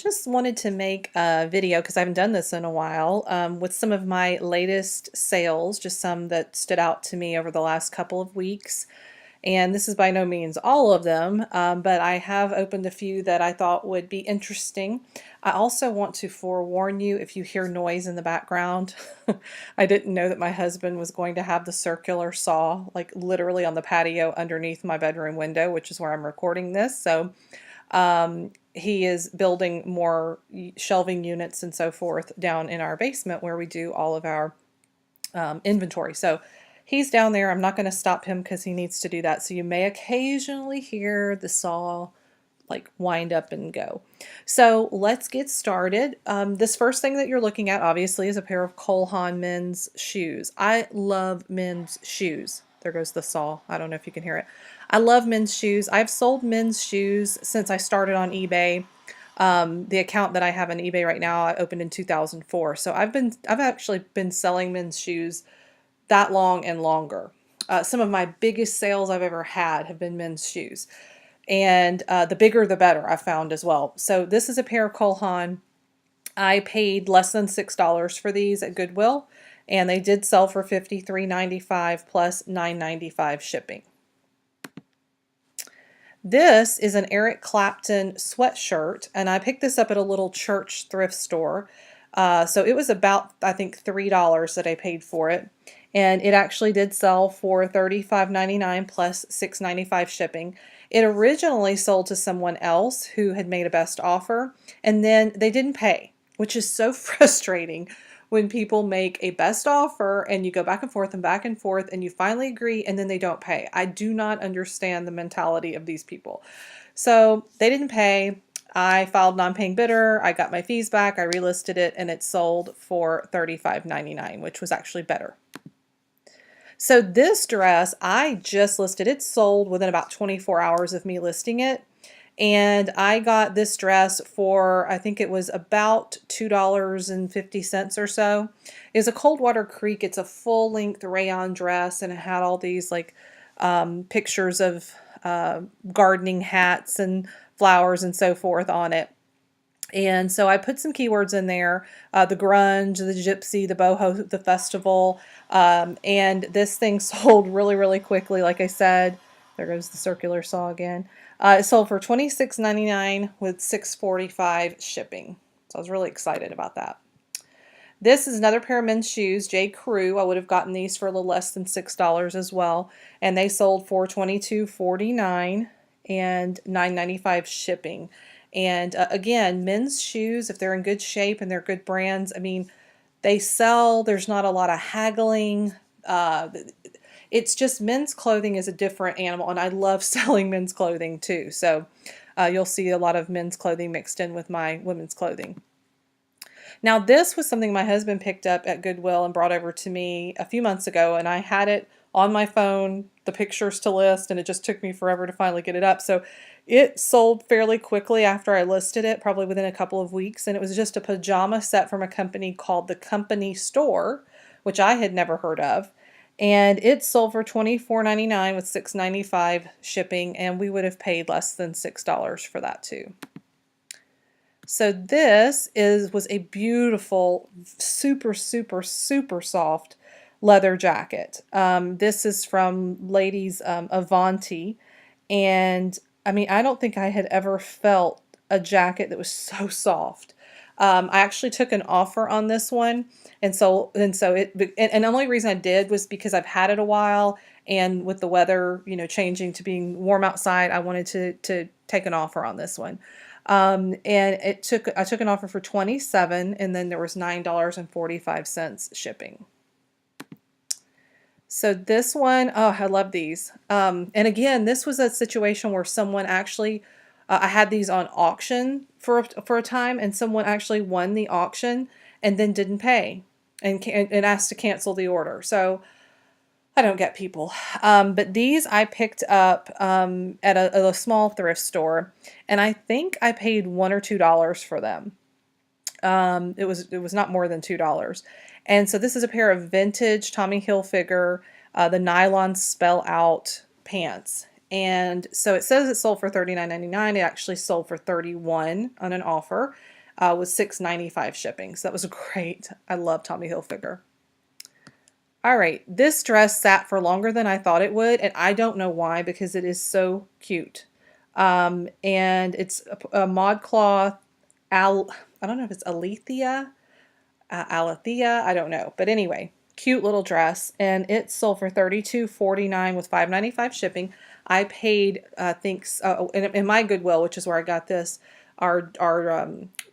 just wanted to make a video because I haven't done this in a while with some of my latest sales, just some that stood out to me over the last couple of weeks. And this is by no means all of them, but I have opened a few that I thought would be interesting. I also want to forewarn you if you hear noise in the background. I didn't know that my husband was going to have the circular saw, like literally on the patio underneath my bedroom window, which is where I'm recording this. So he is building more shelving units and so forth down in our basement where we do all of our inventory. So he's down there. I'm not going to stop him because he needs to do that. So you may occasionally hear the saw like wind up and go. So let's get started. This first thing that you're looking at obviously is a pair of Cole Haan men's shoes. I love men's shoes. There goes the saw. I don't know if you can hear it. I love men's shoes. I've sold men's shoes since I started on eBay. The account that I have on eBay right now, I opened in 2004. So I've actually been selling men's shoes that long and longer. Some of my biggest sales I've ever had have been men's shoes. And the bigger the better, I found as well. So this is a pair of Cole Haan. I paid less than $6 for these at Goodwill, and they did sell for $53.95 plus $9.95 shipping. This is an Eric Clapton sweatshirt, and I picked this up at a little church thrift store. So it was about, I think, $3 that I paid for it. And it actually did sell for $35.99 plus $6.95 shipping. It originally sold to someone else who had made a best offer, and then they didn't pay, which is so frustrating when people make a best offer and you go back and forth and you finally agree and then they don't pay. I do not understand the mentality of these people. So they didn't pay. I filed non-paying bidder. I got my fees back. I relisted it and it sold for $35.99, which was actually better. So this dress I just listed. It sold within about 24 hours of me listing it. And I got this dress for, I think it was about $2.50 or so. It was a Coldwater Creek. It's a full-length rayon dress, and it had all these like pictures of gardening hats and flowers and so forth on it. And so I put some keywords in there, the grunge, the gypsy, the boho, the festival, and this thing sold really, really quickly. Like I said, there goes the circular saw again. It sold for $26.99 with $6.45 shipping. So I was really excited about that. This is another pair of men's shoes, J. Crew. I would have gotten these for a little less than $6 as well. And they sold for $22.49 and $9.95 shipping. And again, men's shoes, if they're in good shape and they're good brands, I mean, they sell. There's not a lot of haggling. It's just men's clothing is a different animal, and I love selling men's clothing too. So you'll see a lot of men's clothing mixed in with my women's clothing. Now this was something my husband picked up at Goodwill and brought over to me a few months ago, and I had it on my phone, the pictures to list, and it just took me forever to finally get it up. So it sold fairly quickly after I listed it, probably within a couple of weeks, and it was just a pajama set from a company called The Company Store, which I had never heard of. And it sold for $24.99 with $6.95 shipping, and we would have paid less than $6 for that too. So this was a beautiful, super, super, super soft leather jacket. This is from Ladies Avanti, and I mean, I don't think I had ever felt a jacket that was so soft. I actually took an offer on this one, and the only reason I did was because I've had it a while, and with the weather, you know, changing to being warm outside, I wanted to take an offer on this one. And I took an offer for $27, and then there was $9.45 shipping. So this one, oh, I love these. And again, this was a situation where someone actually, I had these on auction for a time, and someone actually won the auction and then didn't pay and asked to cancel the order. So I don't get people. But these I picked up at a small thrift store, and I think I paid $1 or $2 for them. It was not more than $2. And so this is a pair of vintage Tommy Hilfiger, the nylon spell out pants. And so it says it sold for $39.99. It actually sold for $31 on an offer with $6.95 shipping. So that was great. I love Tommy Hilfiger. All right, this dress sat for longer than I thought it would, and I don't know why because it is so cute. And it's a ModCloth, I don't know if it's Alethea, I don't know. But anyway, cute little dress, and it sold for $32.49 with $5.95 shipping. I paid, I think, in my Goodwill, which is where I got this, our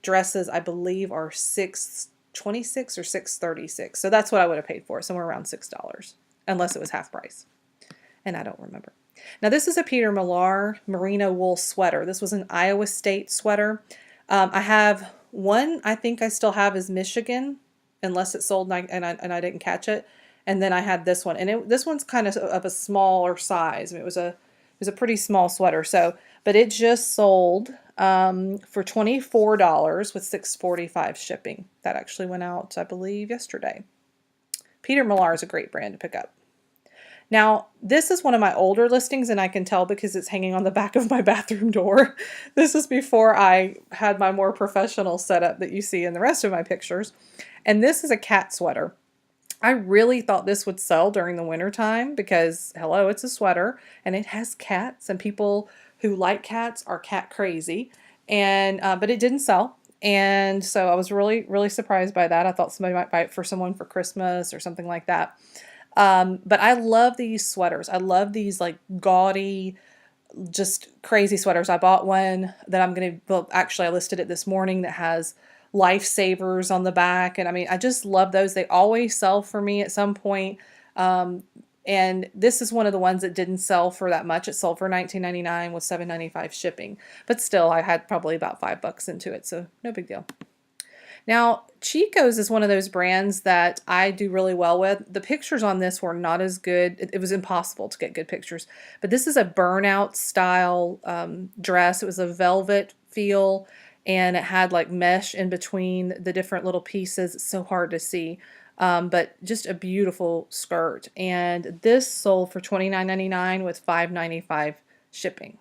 dresses, I believe, are $6.26 or $6.36. So that's what I would have paid for, somewhere around $6, unless it was half price. And I don't remember. Now this is a Peter Millar merino wool sweater. This was an Iowa State sweater. I have one I think I still have is Michigan, unless it sold and I didn't catch it. And then I had this one, and this one's kind of a smaller size. I mean, it was a pretty small sweater. So, but it just sold for $24 with $6.45 shipping. That actually went out, I believe, yesterday. Peter Millar is a great brand to pick up. Now, this is one of my older listings, and I can tell because it's hanging on the back of my bathroom door. This is before I had my more professional setup that you see in the rest of my pictures. And this is a cat sweater. I really thought this would sell during the winter time because, hello, it's a sweater, and it has cats, and people who like cats are cat crazy. And but it didn't sell. And so I was really, really surprised by that. I thought somebody might buy it for someone for Christmas or something like that. But I love these sweaters. I love these like gaudy, just crazy sweaters. I bought one that I'm going to, well, actually I listed it this morning that has lifesavers on the back. And I mean, I just love those. They always sell for me at some point. And this is one of the ones that didn't sell for that much. It sold for $19.99 with $7.95 shipping. But still, I had probably about $5 into it. So no big deal. Now, Chico's is one of those brands that I do really well with. The pictures on this were not as good. It was impossible to get good pictures. But this is a burnout style dress. It was a velvet feel, and it had like mesh in between the different little pieces. It's so hard to see. But just a beautiful skirt. And this sold for $29.99 with $5.95 shipping.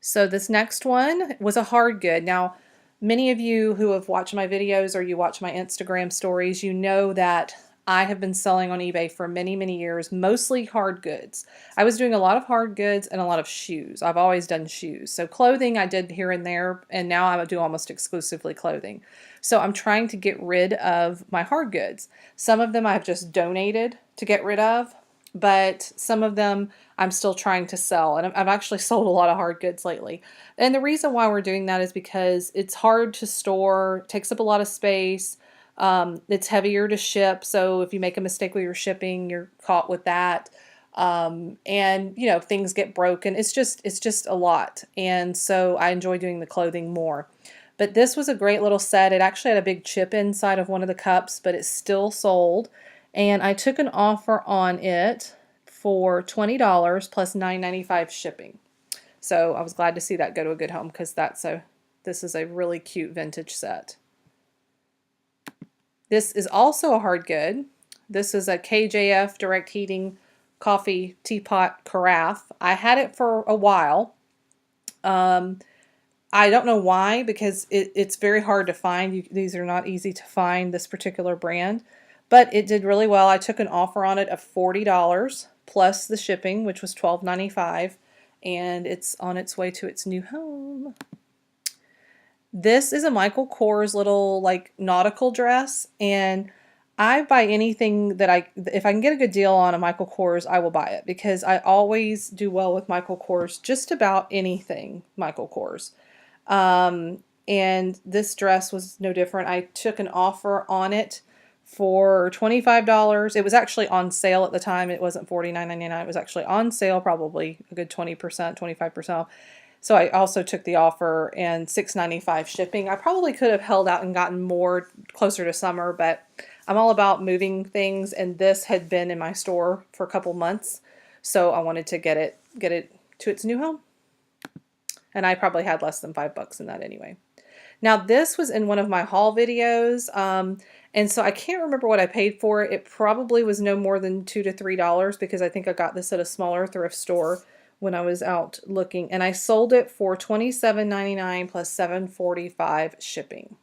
So this next one was a hard good. Now, many of you who have watched my videos or you watch my Instagram stories, you know that I have been selling on eBay for many, many years, mostly hard goods. I was doing a lot of hard goods and a lot of shoes. I've always done shoes. So clothing I did here and there, and now I do almost exclusively clothing. So I'm trying to get rid of my hard goods. Some of them I've just donated to get rid of, but some of them I'm still trying to sell. And I've actually sold a lot of hard goods lately. And the reason why we're doing that is because it's hard to store, takes up a lot of space. It's heavier to ship. So if you make a mistake with your shipping, you're caught with that. And you know, things get broken. It's just a lot. And so I enjoy doing the clothing more. But this was a great little set. It actually had a big chip inside of one of the cups, but it still sold. And I took an offer on it for $20 plus $9.95 shipping. So I was glad to see that go to a good home because this is a really cute vintage set. This is also a hard good. This is a KJF direct heating coffee teapot carafe. I had it for a while. I don't know why, because it's very hard to find. These are not easy to find, this particular brand. But it did really well. I took an offer on it of $40 plus the shipping, which was $12.95. And it's on its way to its new home. This is a Michael Kors little like nautical dress. And I buy anything that if I can get a good deal on a Michael Kors, I will buy it. Because I always do well with Michael Kors, just about anything Michael Kors. And this dress was no different. I took an offer on it for $25. It was actually on sale at the time. It wasn't $49.99. It was actually on sale, probably a good 20%, 25% off. So I also took the offer and $6.95 shipping. I probably could have held out and gotten more closer to summer, but I'm all about moving things, and this had been in my store for a couple months. So I wanted to get it to its new home. And I probably had less than $5 in that anyway. Now this was in one of my haul videos, and so I can't remember what I paid for it. It probably was no more than $2 to $3 because I think I got this at a smaller thrift store when I was out looking, and I sold it for $27.99 plus $7.45 shipping.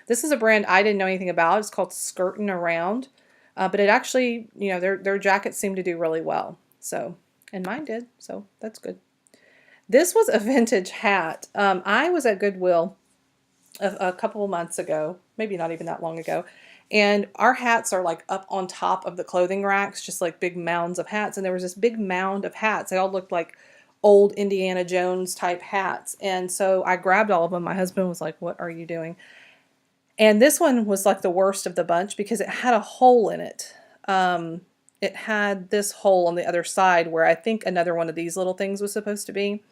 This is a brand I didn't know anything about. It's called Skirtin' Around, but it actually, you know, their jackets seem to do really well. So, and mine did, so that's good. This was a vintage hat. I was at Goodwill a couple of months ago, maybe not even that long ago, and our hats are like up on top of the clothing racks, just like big mounds of hats. And there was this big mound of hats. They all looked like old Indiana Jones type hats. And so I grabbed all of them. My husband was like, "What are you doing?" And this one was like the worst of the bunch because it had a hole in it. It had this hole on the other side where I think another one of these little things was supposed to be.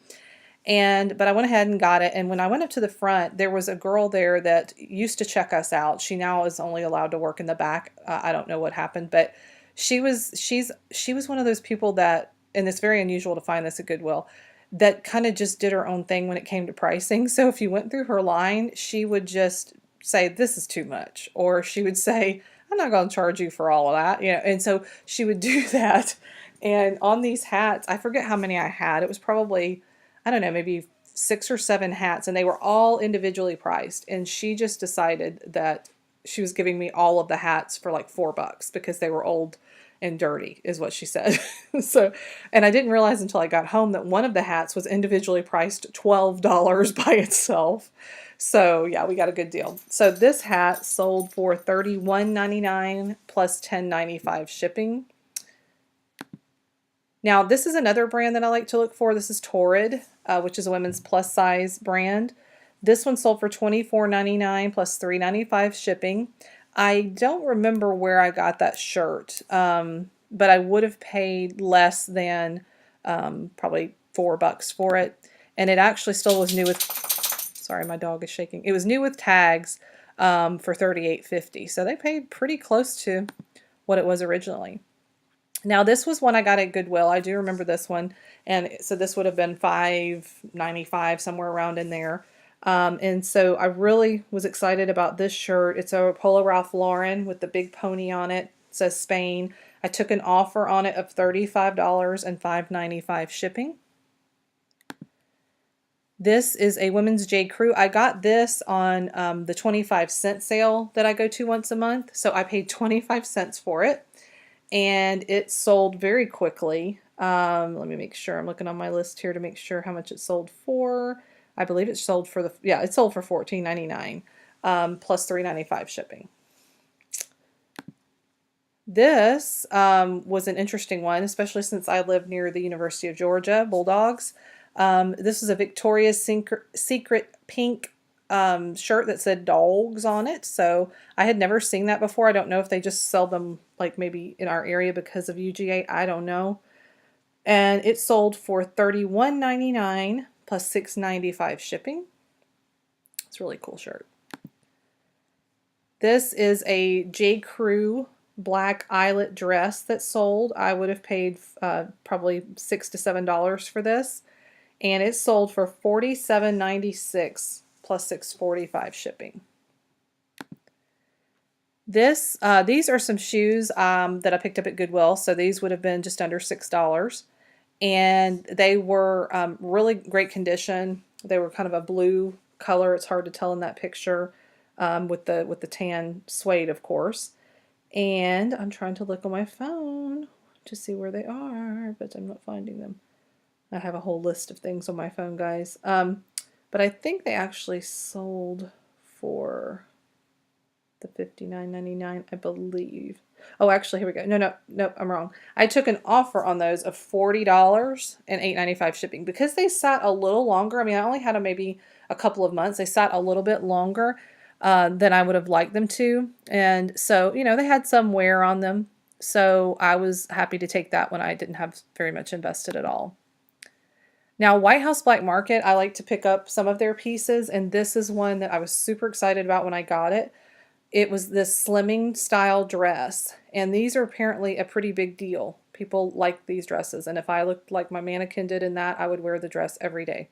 But I went ahead and got it. And when I went up to the front, there was a girl there that used to check us out. She now is only allowed to work in the back. I don't know what happened, but she was one of those people that, and it's very unusual to find this at Goodwill, that kind of just did her own thing when it came to pricing. So if you went through her line, she would just say, "This is too much," or she would say, "I'm not going to charge you for all of that," you know. And so she would do that. And on these hats, I forget how many I had. It was probably, I don't know, maybe 6 or 7 hats, and they were all individually priced. And she just decided that she was giving me all of the hats for like $4 because they were old and dirty, is what she said. So, and I didn't realize until I got home that one of the hats was individually priced $12 by itself. So yeah, we got a good deal. So this hat sold for $31.99 plus $10.95 shipping. Now, this is another brand that I like to look for. This is Torrid, which is a women's plus size brand. This one sold for $24.99 plus $3.95 shipping. I don't remember where I got that shirt, but I would have paid less than probably $4 for it. And it actually still was new with, sorry, my dog is shaking. It was new with tags for $38.50. So they paid pretty close to what it was originally. Now this was one I got at Goodwill. I do remember this one, and so this would have been $5.95, somewhere around in there. And so I really was excited about this shirt. It's a Polo Ralph Lauren with the big pony on it. It says Spain. I took an offer on it of $35 and $5.95 shipping. This is a women's J. Crew. I got this on the 25-cent sale that I go to once a month. So I paid 25 cents for it. And it sold very quickly. Let me make sure. I'm looking on my list here to make sure how much it sold for. I believe it sold for it sold for $14.99 plus $3.95 shipping. This was an interesting one, especially since I live near the University of Georgia Bulldogs. This is a Victoria's Secret pink shirt that said dogs on it. So I had never seen that before. I don't know if they just sell them like maybe in our area because of UGA. I don't know. And it sold for $31.99 plus $6.95 shipping. It's a really cool shirt. This is a J. Crew black eyelet dress that sold. I would have paid probably $6 to $7 for this. And it sold for $47.96 plus $6.45 shipping. These are some shoes that I picked up at Goodwill. So these would have been just under $6. And they were really great condition. They were kind of a blue color. It's hard to tell in that picture with the tan suede, of course. And I'm trying to look on my phone to see where they are, but I'm not finding them. I have a whole list of things on my phone, guys. But I think they actually sold for the $59.99, I believe. Oh, actually, here we go. No, I'm wrong. I took an offer on those of $40 and $8.95 shipping because they sat a little longer. I mean, I only had them maybe a couple of months. They sat a little bit longer than I would have liked them to. And so, you know, they had some wear on them. So I was happy to take that when I didn't have very much invested at all. Now, White House Black Market, I like to pick up some of their pieces, and this is one that I was super excited about when I got it. It was this slimming style dress, and these are apparently a pretty big deal. People like these dresses, and if I looked like my mannequin did in that, I would wear the dress every day.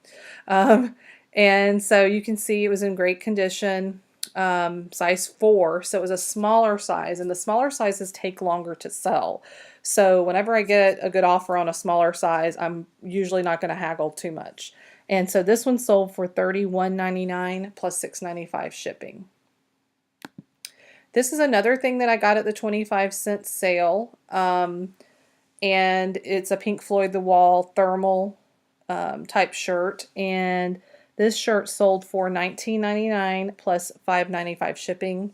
And so you can see it was in great condition, size 4. So it was a smaller size, and the smaller sizes take longer to sell. So whenever I get a good offer on a smaller size, I'm usually not going to haggle too much. And so this one sold for $31.99 plus $6.95 shipping. This is another thing that I got at the 25-cent sale. And it's a Pink Floyd The Wall thermal type shirt. And this shirt sold for $19.99 plus $5.95 shipping.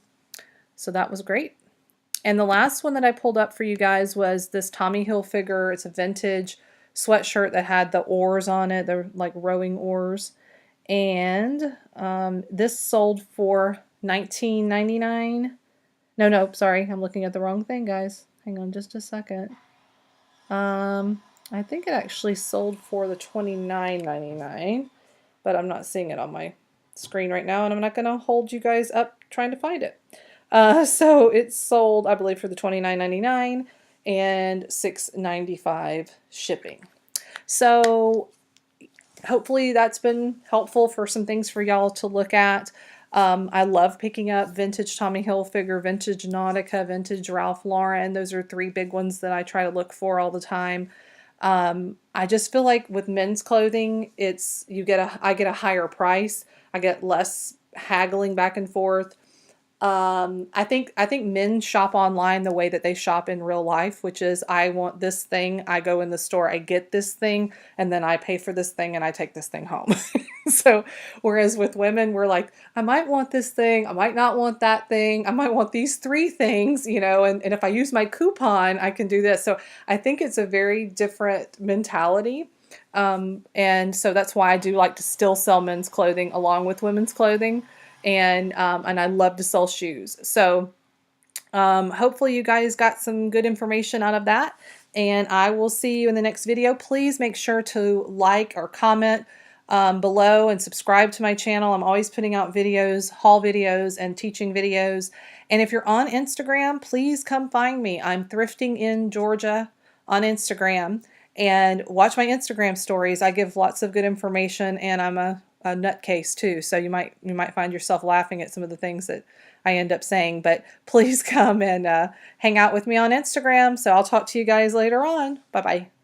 So that was great. And the last one that I pulled up for you guys was this Tommy Hilfiger. It's a vintage sweatshirt that had the oars on it. They're like rowing oars. And this sold for $19.99. No, sorry. I'm looking at the wrong thing, guys. Hang on just a second. I think it actually sold for the $29.99, but I'm not seeing it on my screen right now, and I'm not going to hold you guys up trying to find it. So it sold, I believe, for the $29.99 and $6.95 shipping. So hopefully that's been helpful for some things for y'all to look at. I love picking up vintage Tommy Hilfiger, vintage Nautica, vintage Ralph Lauren. Those are 3 big ones that I try to look for all the time. I just feel like with men's clothing, I get a higher price. I get less haggling back and forth. I think men shop online the way that they shop in real life, which is I want this thing, I go in the store, I get this thing, and then I pay for this thing and I take this thing home. So, whereas with women, we're like, I might want this thing, I might not want that thing, I might want these 3 things, and if I use my coupon, I can do this. So I think it's a very different mentality. And so that's why I do like to still sell men's clothing along with women's clothing. And I love to sell shoes. So hopefully you guys got some good information out of that. And I will see you in the next video. Please make sure to like or comment below and subscribe to my channel. I'm always putting out videos, haul videos, and teaching videos. And if you're on Instagram, please come find me. I'm Thrifting in Georgia on Instagram. And watch my Instagram stories. I give lots of good information, and I'm a nutcase too, so you might find yourself laughing at some of the things that I end up saying. But please come and hang out with me on Instagram. So I'll talk to you guys later on. Bye bye.